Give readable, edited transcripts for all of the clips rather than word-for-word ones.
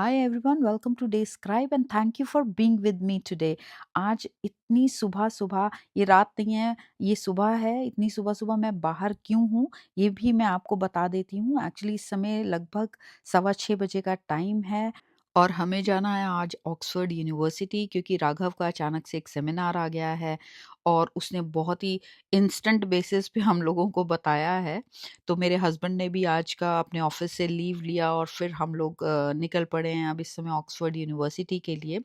Hi everyone, welcome to Dayscribe and thank you for being with me today. आज इतनी सुबह सुबह, ये रात नहीं है, ये सुबह है। इतनी सुबह सुबह मैं बाहर क्यों हूँ ये भी मैं आपको बता देती हूँ। एक्चुअली इस समय लगभग 6:15 बजे का टाइम है और हमें जाना है आज ऑक्सफोर्ड यूनिवर्सिटी, क्योंकि राघव का अचानक से एक सेमिनार आ गया है और उसने बहुत ही इंस्टेंट बेसिस पे हम लोगों को बताया है। तो मेरे हस्बैंड ने भी आज का अपने ऑफिस से लीव लिया और फिर हम लोग निकल पड़े हैं अब इस समय ऑक्सफोर्ड यूनिवर्सिटी के लिए।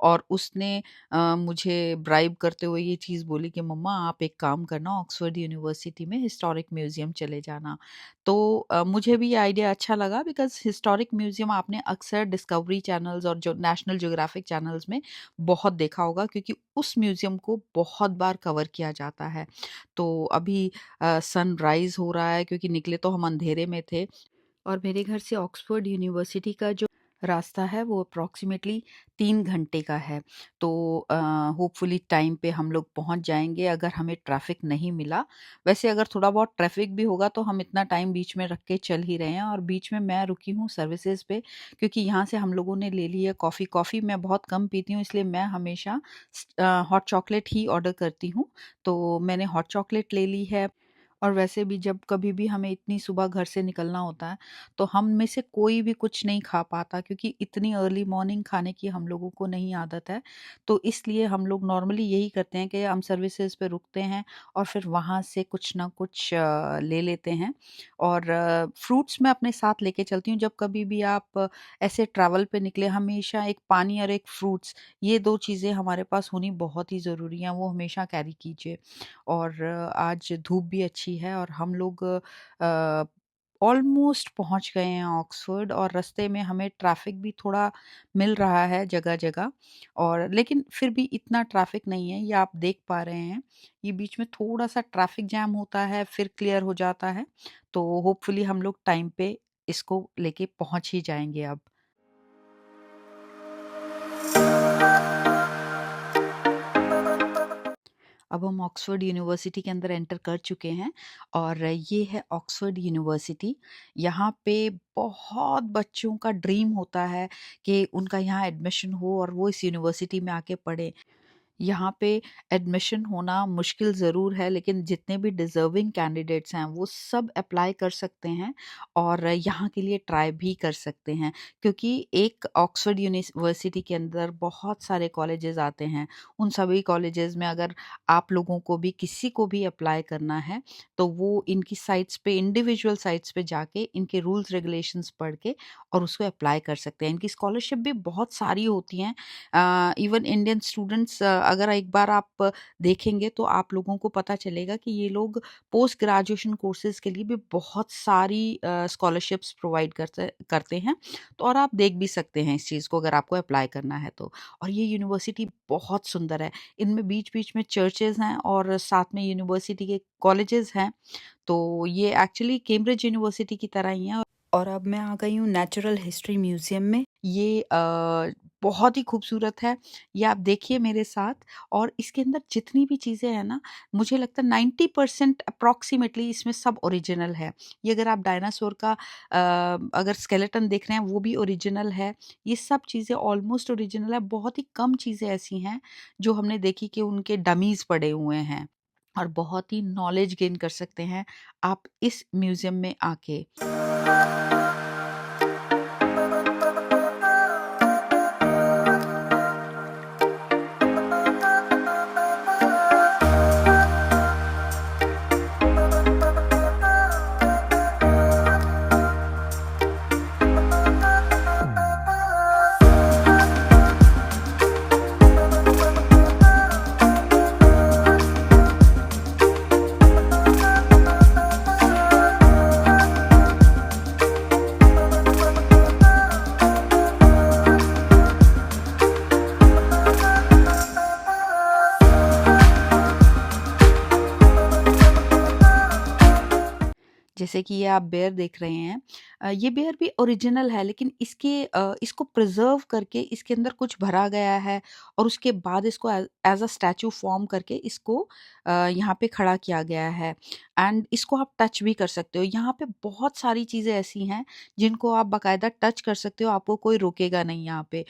और उसने मुझे ब्राइब करते हुए ये चीज़ बोली कि मम्मा आप एक काम करना, ऑक्सफोर्ड यूनिवर्सिटी में हिस्टोरिक म्यूज़ियम चले जाना। तो मुझे भी ये आइडिया अच्छा लगा, बिकॉज़ हिस्टोरिक म्यूज़ियम आपने अक्सर डिस्कवरी चैनल्स और जो नेशनल ज्योग्राफिक चैनल्स में बहुत देखा होगा, क्योंकि उस म्यूज़ियम को बहुत बार कवर किया जाता है। तो अभी सनराइज़ हो रहा है, क्योंकि निकले तो हम अंधेरे में थे और मेरे घर से ऑक्सफोर्ड यूनिवर्सिटी का जो रास्ता है वो अप्रॉक्सिमेटली 3 घंटे का है। तो होपफुली टाइम पे हम लोग पहुंच जाएंगे, अगर हमें ट्रैफिक नहीं मिला। वैसे अगर थोड़ा बहुत ट्रैफिक भी होगा तो हम इतना टाइम बीच में रख के चल ही रहे हैं। और बीच में मैं रुकी हूँ सर्विसेज पे, क्योंकि यहाँ से हम लोगों ने ले ली है कॉफ़ी। कॉफ़ी मैं बहुत कम पीती हूँ, इसलिए मैं हमेशा हॉट चॉकलेट ही ऑर्डर करती हूँ। तो मैंने हॉट चॉकलेट ले ली है। और वैसे भी जब कभी भी हमें इतनी सुबह घर से निकलना होता है तो हम में से कोई भी कुछ नहीं खा पाता, क्योंकि इतनी अर्ली मॉर्निंग खाने की हम लोगों को नहीं आदत है। तो इसलिए हम लोग नॉर्मली यही करते हैं कि हम सर्विसेज पे रुकते हैं और फिर वहाँ से कुछ ना कुछ ले लेते हैं। और फ्रूट्स मैं अपने साथ लेके चलती हूँ। जब कभी भी आप ऐसे ट्रैवल पे निकले, हमेशा एक पानी और एक फ्रूट्स, ये 2 चीज़ें हमारे पास होनी बहुत ही ज़रूरी हैं, वो हमेशा कैरी कीजिए। और आज धूप भी अच्छी है और हम लोग ऑलमोस्ट पहुंच गए हैं ऑक्सफोर्ड। और रास्ते में हमें ट्रैफिक भी थोड़ा मिल रहा है जगह-जगह, और लेकिन फिर भी इतना ट्रैफिक नहीं है, ये आप देख पा रहे हैं। ये बीच में थोड़ा-सा ट्रैफिक जैम होता है, फिर क्लियर हो जाता है। तो होपफुली हम लोग टाइम पे इसको लेके पहुंच ही जाएँगे अब। अब हम ऑक्सफोर्ड यूनिवर्सिटी के अंदर एंटर कर चुके हैं और ये है ऑक्सफोर्ड यूनिवर्सिटी। यहाँ पे बहुत बच्चों का ड्रीम होता है कि उनका यहाँ एडमिशन हो और वो इस यूनिवर्सिटी में आके पढ़ें। यहाँ पे एडमिशन होना मुश्किल ज़रूर है, लेकिन जितने भी डिज़र्विंग कैंडिडेट्स हैं वो सब अप्लाई कर सकते हैं और यहाँ के लिए ट्राई भी कर सकते हैं, क्योंकि एक ऑक्सफोर्ड यूनिवर्सिटी के अंदर बहुत सारे कॉलेजेस आते हैं। उन सभी कॉलेजेस में अगर आप लोगों को भी किसी को भी अप्लाई करना है तो वो इनकी साइट्स पे, इंडिविजुअल साइट्स पे जाके इनके रूल्स रेगुलेशंस पढ़ के और उसको अप्लाई कर सकते हैं। इनकी स्कॉलरशिप भी बहुत सारी होती हैं। इवन इंडियन स्टूडेंट्स, अगर एक बार आप देखेंगे तो आप लोगों को पता चलेगा कि ये लोग पोस्ट ग्रेजुएशन कोर्सेज के लिए भी बहुत सारी स्कॉलरशिप्स प्रोवाइड करते करते हैं। तो और आप देख भी सकते हैं इस चीज़ को, अगर आपको अप्लाई करना है तो। और ये यूनिवर्सिटी बहुत सुंदर है। इनमें बीच-बीच में चर्चेज़ हैं और साथ में यूनिवर्सिटी के कॉलेजेस हैं। तो ये एक्चुअली कैम्ब्रिज यूनिवर्सिटी की तरह ही है। और अब मैं आ गई हूँ नेचुरल हिस्ट्री म्यूज़ियम में। ये बहुत ही खूबसूरत है। ये आप देखिए मेरे साथ। और इसके अंदर जितनी भी चीज़ें हैं ना, मुझे लगता है 90% अप्रॉक्सिमेटली इसमें सब ओरिजिनल है। ये अगर आप डायनासोर का अगर स्केलेटन देख रहे हैं वो भी ओरिजिनल है। ये सब चीज़ें ऑलमोस्ट ओरिजिनल है। बहुत ही कम चीज़ें ऐसी हैं जो हमने देखी कि उनके डमीज़ पड़े हुए हैं। और बहुत ही नॉलेज गेन कर सकते हैं आप इस म्यूज़ियम में आके। जैसे कि ये आप बेयर देख रहे हैं। ये बेयर भी ओरिजिनल है, लेकिन इसको प्रिज़र्व करके इसके अंदर कुछ भरा गया है और उसके बाद इसको एज़ अ स्टैच्यू फ़ॉर्म करके इसको यहाँ पे खड़ा किया गया है। एंड इसको आप टच भी कर सकते हो। यहाँ पे बहुत सारी चीज़ें ऐसी हैं जिनको आप बाकायदा टच कर सकते हो, आपको कोई रोकेगा नहीं यहाँ पे।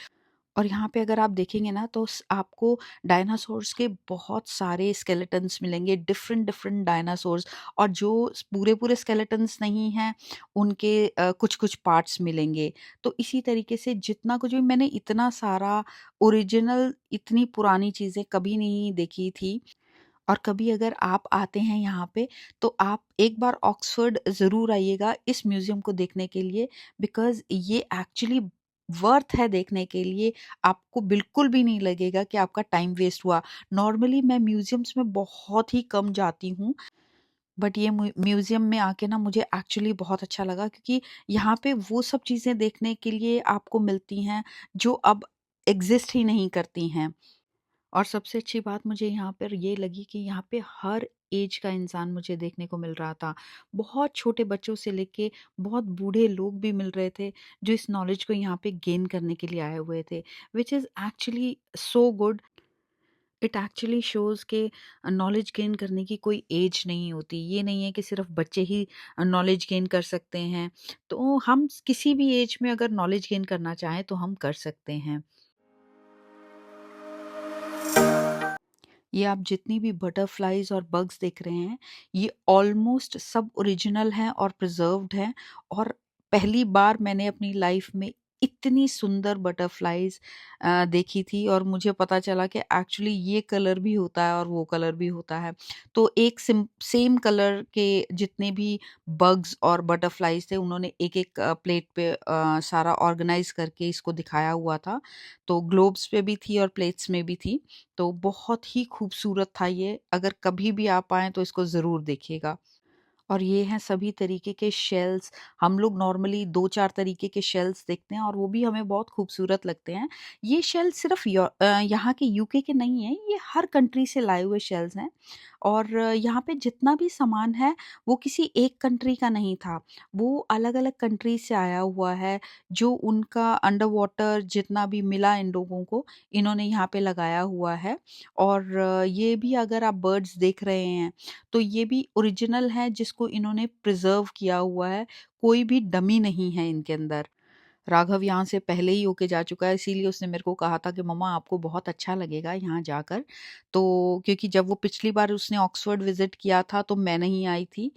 और यहाँ पे अगर आप देखेंगे ना तो आपको डायनासोर्स के बहुत सारे स्केलेटन्स मिलेंगे, डिफरेंट डिफरेंट डायनासोर्स। और जो पूरे पूरे स्केलेटन्स नहीं हैं, उनके कुछ कुछ पार्ट्स मिलेंगे। तो इसी तरीके से जितना कुछ भी मैंने इतना सारा ओरिजिनल, इतनी पुरानी चीज़ें कभी नहीं देखी थी। और कभी अगर आप आते हैं यहाँ पे, तो आप एक बार ऑक्सफोर्ड ज़रूर आइएगा इस म्यूज़ियम को देखने के लिए, बिकॉज़ ये एक्चुअली वर्थ है देखने के लिए। आपको बिल्कुल भी नहीं लगेगा कि आपका टाइम वेस्ट हुआ। नॉर्मली मैं म्यूज़ियम्स में बहुत ही कम जाती हूँ, बट ये म्यूज़ियम में आके ना मुझे एक्चुअली बहुत अच्छा लगा, क्योंकि यहाँ पे वो सब चीज़ें देखने के लिए आपको मिलती हैं जो अब एग्ज़िस्ट ही नहीं करती हैं। और सबसे अच्छी बात मुझे यहाँ पर ये लगी कि यहाँ पे हर एज का इंसान मुझे देखने को मिल रहा था। बहुत छोटे बच्चों से लेके बहुत बूढ़े लोग भी मिल रहे थे, जो इस नॉलेज को यहाँ पे गेन करने के लिए आए हुए थे, which is actually so good. It actually shows कि नॉलेज गेन करने की कोई एज नहीं होती। ये नहीं है कि सिर्फ़ बच्चे ही नॉलेज गेन कर सकते हैं। तो हम किसी भी एज में अगर नॉलेज गेन करना चाहें तो हम कर सकते हैं। ये आप जितनी भी बटरफ्लाइज़ और बग्स देख रहे हैं, ये ऑलमोस्ट सब ओरिजिनल हैं और प्रिज़र्व्ड हैं। और पहली बार मैंने अपनी लाइफ़ में इतनी सुंदर बटरफ्लाइज़ देखी थी, और मुझे पता चला कि एक्चुअली ये कलर भी होता है और वो कलर भी होता है। तो एक सेम कलर के जितने भी बग्स और बटरफ्लाइज़ थे, उन्होंने एक-एक प्लेट पे सारा ऑर्गनाइज़ करके इसको दिखाया हुआ था। तो ग्लोब्स पे भी थी और प्लेट्स में भी थी। तो बहुत ही खूबसूरत था ये, अगर कभी भी आप आएँ तो इसको ज़रूर देखिएगा। और ये हैं सभी तरीके के शेल्स। हम लोग नॉर्मली 2-4 तरीके के शेल्स देखते हैं और वो भी हमें बहुत खूबसूरत लगते हैं। ये शेल सिर्फ़ यहाँ के यूके के नहीं हैं, ये हर कंट्री से लाए हुए शेल्स हैं। और यहाँ पे जितना भी सामान है, वो किसी एक कंट्री का नहीं था। वो अलग-अलग कंट्री से आया हुआ है, जो उनका अंडर वाटर जितना भी मिला इन लोगों को, इन्होंने यहाँ पे लगाया हुआ है। और ये भी अगर आप बर्ड्स देख रहे हैं, तो ये भी ओरिजिनल है जिसको इन्होंने प्रिज़र्व किया हुआ है, कोई भी डमी नहीं है इनके अंदर। राघव यहाँ से पहले ही होके जा चुका है, इसीलिए उसने मेरे को कहा था कि मम्मा आपको बहुत अच्छा लगेगा यहाँ जाकर। तो क्योंकि जब वो पिछली बार उसने ऑक्सफोर्ड विज़िट किया था तो मैं नहीं आई थी।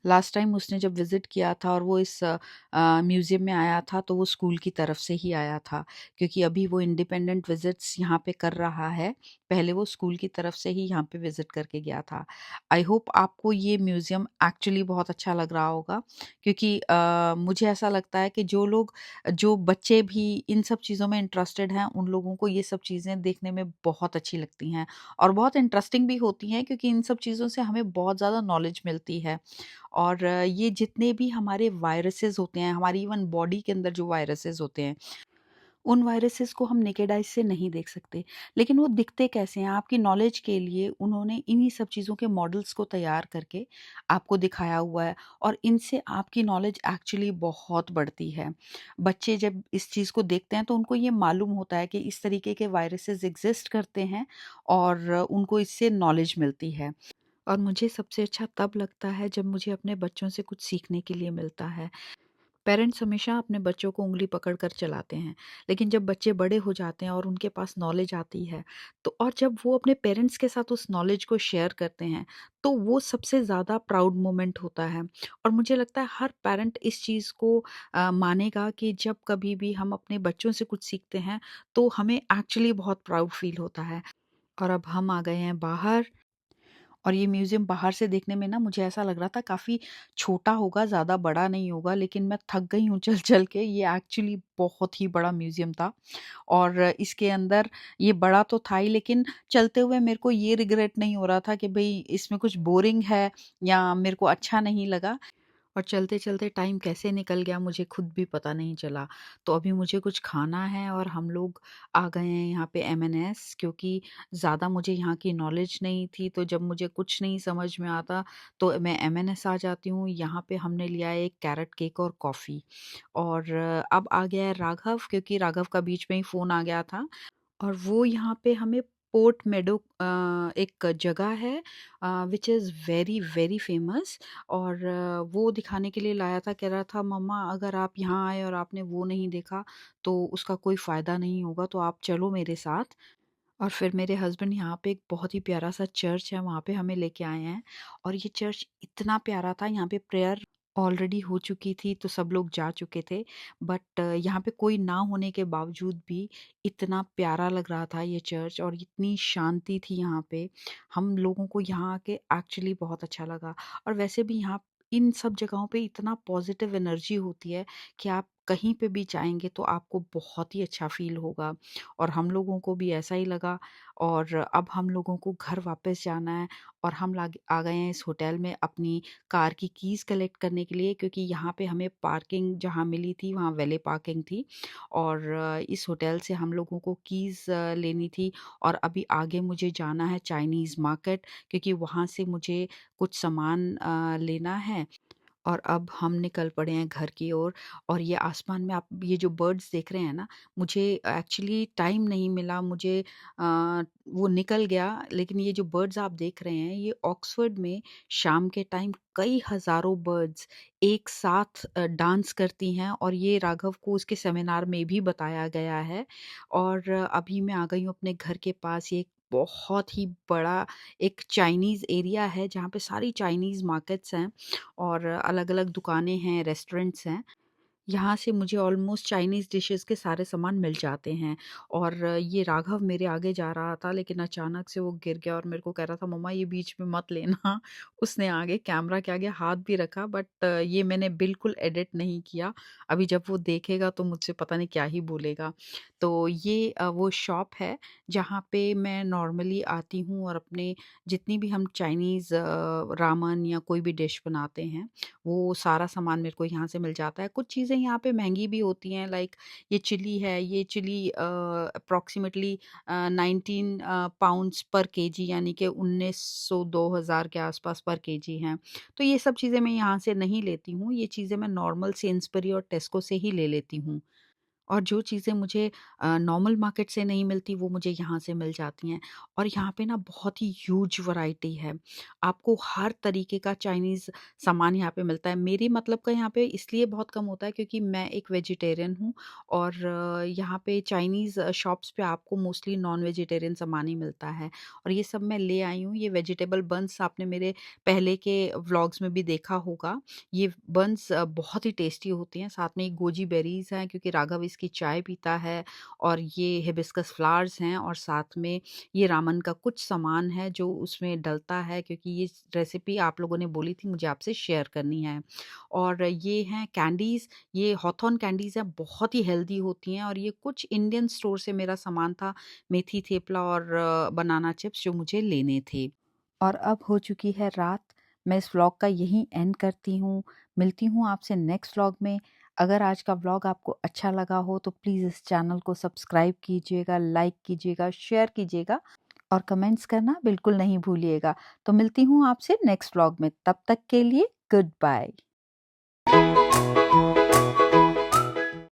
लास्ट टाइम उसने जब विज़िट किया था और वो इस म्यूज़ियम में आया था, तो वो स्कूल की तरफ से ही आया था, क्योंकि अभी वो इंडिपेंडेंट विज़िट्स यहाँ पे कर रहा है। पहले वो स्कूल की तरफ से ही यहाँ पे विज़िट करके गया था। आई होप आपको ये म्यूज़ियम एक्चुअली बहुत अच्छा लग रहा होगा, क्योंकि मुझे ऐसा लगता है कि जो बच्चे भी इन सब चीज़ों में इंटरेस्टेड हैं, उन लोगों को ये सब चीज़ें देखने में बहुत अच्छी लगती हैं और बहुत इंटरेस्टिंग भी होती हैं, क्योंकि इन सब चीज़ों से हमें बहुत ज़्यादा नॉलेज मिलती है। और ये जितने भी हमारे वायरसेस होते हैं, हमारी इवन बॉडी के अंदर जो वायरसेस होते हैं, उन वायरसेस को हम नेकेड आइज़ से नहीं देख सकते। लेकिन वो दिखते कैसे हैं? आपकी नॉलेज के लिए उन्होंने इन्हीं सब चीज़ों के मॉडल्स को तैयार करके आपको दिखाया हुआ है, और इनसे आपकी नॉलेज एक्चुअली बहुत बढ़ती है। बच्चे जब इस चीज़ को देखते हैं तो उनको ये मालूम होता है कि इस तरीके के वायरसेस एग्ज़िस्ट करते हैं, और उनको इससे नॉलेज मिलती है। और मुझे सबसे अच्छा तब लगता है जब मुझे अपने बच्चों से कुछ सीखने के लिए मिलता है। पेरेंट्स हमेशा अपने बच्चों को उँगली पकड़ कर चलाते हैं, लेकिन जब बच्चे बड़े हो जाते हैं और उनके पास नॉलेज आती है, तो और जब वो अपने पेरेंट्स के साथ उस नॉलेज को शेयर करते हैं, तो वो सबसे ज़्यादा प्राउड मोमेंट होता है। और मुझे लगता है हर पेरेंट इस चीज़ को मानेगा कि जब कभी भी हम अपने बच्चों से कुछ सीखते हैं, तो हमें एक्चुअली बहुत प्राउड फ़ील होता है। और अब हम आ गए हैं बाहर, और ये म्यूज़ियम बाहर से देखने में ना मुझे ऐसा लग रहा था काफ़ी छोटा होगा, ज़्यादा बड़ा नहीं होगा, लेकिन मैं थक गई हूँ चल-चल के। ये एक्चुअली बहुत ही बड़ा म्यूज़ियम था, और इसके अंदर ये बड़ा तो था ही, लेकिन चलते हुए मेरे को ये रिग्रेट नहीं हो रहा था कि भई इसमें कुछ बोरिंग है या मेरे को अच्छा नहीं लगा। और चलते-चलते टाइम कैसे निकल गया मुझे खुद भी पता नहीं चला। तो अभी मुझे कुछ खाना है और हम लोग आ गए हैं यहाँ पे एमएनएस, क्योंकि ज़्यादा मुझे यहाँ की नॉलेज नहीं थी, तो जब मुझे कुछ नहीं समझ में आता तो मैं एमएनएस आ जाती हूँ। यहाँ पे हमने लिया है एक कैरट केक और कॉफ़ी, और अब आ गया है राघव, क्योंकि राघव का बीच में ही फ़ोन आ गया था। और वो यहाँ पे हमें पोर्ट मेडो एक जगह है which is very very famous, और वो दिखाने के लिए लाया था। कह रहा था मम्मा अगर आप यहाँ आए और आपने वो नहीं देखा तो उसका कोई फ़ायदा नहीं होगा, तो आप चलो मेरे साथ। और फिर मेरे हस्बैंड यहाँ पे एक बहुत ही प्यारा सा चर्च है, वहाँ पे हमें लेके आए हैं। और ये चर्च इतना प्यारा था, यहाँ पे प्रेयर ऑलरेडी हो चुकी थी तो सब लोग जा चुके थे, बट यहाँ पे कोई ना होने के बावजूद भी इतना प्यारा लग रहा था ये चर्च, और इतनी शांति थी यहाँ पे। हम लोगों को यहाँ आके एक्चुअली बहुत अच्छा लगा। और वैसे भी यहाँ इन सब जगहों पे इतना पॉजिटिव एनर्जी होती है कि आप कहीं पे भी जाएंगे तो आपको बहुत ही अच्छा फील होगा। और हम लोगों को भी ऐसा ही लगा। और अब हम लोगों को घर वापस जाना है, और हम लाग आ गए हैं इस होटल में अपनी कार की कीज़ कलेक्ट करने के लिए, क्योंकि यहाँ पे हमें पार्किंग जहाँ मिली थी वहाँ वैले पार्किंग थी। और इस होटल से हम लोगों को कीज़ लेनी थी। और अभी आगे मुझे जाना है चाइनीज़ मार्केट, क्योंकि वहाँ से मुझे कुछ सामान लेना है। और अब हम निकल पड़े हैं घर की ओर। और ये आसमान में आप ये जो बर्ड्स देख रहे हैं ना, मुझे एक्चुअली टाइम नहीं मिला, मुझे वो निकल गया। लेकिन ये जो बर्ड्स आप देख रहे हैं, ये ऑक्सफोर्ड में शाम के टाइम कई हज़ारों बर्ड्स एक साथ डांस करती हैं, और ये राघव को उसके सेमिनार में भी बताया गया है। और अभी मैं आ गई हूँ अपने घर के पास। ये एक बहुत ही बड़ा एक चाइनीज़ एरिया है, जहाँ पे सारी चाइनीज़ मार्केट्स हैं और अलग-अलग दुकानें हैं, रेस्टोरेंट्स हैं। यहाँ से मुझे ऑलमोस्ट चाइनीज़ डिशेज़ के सारे सामान मिल जाते हैं। और ये राघव मेरे आगे जा रहा था, लेकिन अचानक से वो गिर गया और मेरे को कह रहा था मम्मा ये बीच में मत लेना। उसने आगे कैमरा के आगे हाथ भी रखा, बट ये मैंने बिल्कुल एडिट नहीं किया। अभी जब वो देखेगा तो मुझसे पता नहीं क्या ही बोलेगा। तो ये वो शॉप है जहाँ पे मैं नॉर्मली आती हूँ, और अपने जितनी भी हम चाइनीज़ रामेन या कोई भी डिश बनाते हैं, वो सारा सामान मेरे को यहाँ से मिल जाता है। कुछ चीज़ें यहाँ पे महँगी भी होती हैं, लाइक ये चिली है, ये chilli approximately 19 pounds per KG, यानी कि 1900-2000 के आस-पास पर केजी हैं। तो ये सब चीज़ें मैं यहाँ से नहीं लेती हूँ, ये चीज़ें मैं नॉर्मल सेन्सबरी और टेस्को से ही ले लेती हूँ। और जो चीज़ें मुझे नॉर्मल मार्केट से नहीं मिलती वो मुझे यहाँ से मिल जाती हैं। और यहाँ पे ना बहुत ही ह्यूज वैरायटी है। आपको हर तरीके का चाइनीज़ सामान यहाँ पे मिलता है। मेरी मतलब का यहाँ पे इसलिए बहुत कम होता है क्योंकि मैं एक वेजिटेरियन हूँ, और यहाँ पे चाइनीज़ शॉप्स पे आपको मोस्टली नॉन वेजिटेरियन सामान ही मिलता है। और ये सब मैं ले आई हूँ। ये वेजिटेबल बन्स आपने मेरे पहले के व्लॉग्स में भी देखा होगा। ये बन्स बहुत ही टेस्टी होती हैं। साथ में ये गोजी बेरीज़ हैं, क्योंकि राघव इसकी चाय पीता है। और ये हिबिस्कस फ्लावर्स हैं, और साथ में ये रामन का कुछ सामान है जो उसमें डलता है, क्योंकि ये रेसिपी आप लोगों ने बोली थी मुझे आपसे शेयर करनी है। और ये हैं कैंडीज़, ये हॉथॉर्न कैंडीज़ हैं, बहुत ही हेल्दी होती हैं। और ये कुछ इंडियन स्टोर से मेरा सामान था, मेथी थेपला और बनाना चिप्स जो मुझे लेने थे। और अब हो चुकी है रात। मैं इस व्लॉग का यहीं एंड करती हूँ। मिलती हूँ आपसे नेक्स्ट व्लॉग में। अगर आज का व्लॉग आपको अच्छा लगा हो तो प्लीज़ इस चैनल को सब्सक्राइब कीजिएगा, लाइक कीजिएगा, शेयर कीजिएगा, और कमेंट्स करना बिल्कुल नहीं भूलिएगा। तो मिलती हूँ आपसे नेक्स्ट व्लॉग में। तब तक के लिए गुड बाय।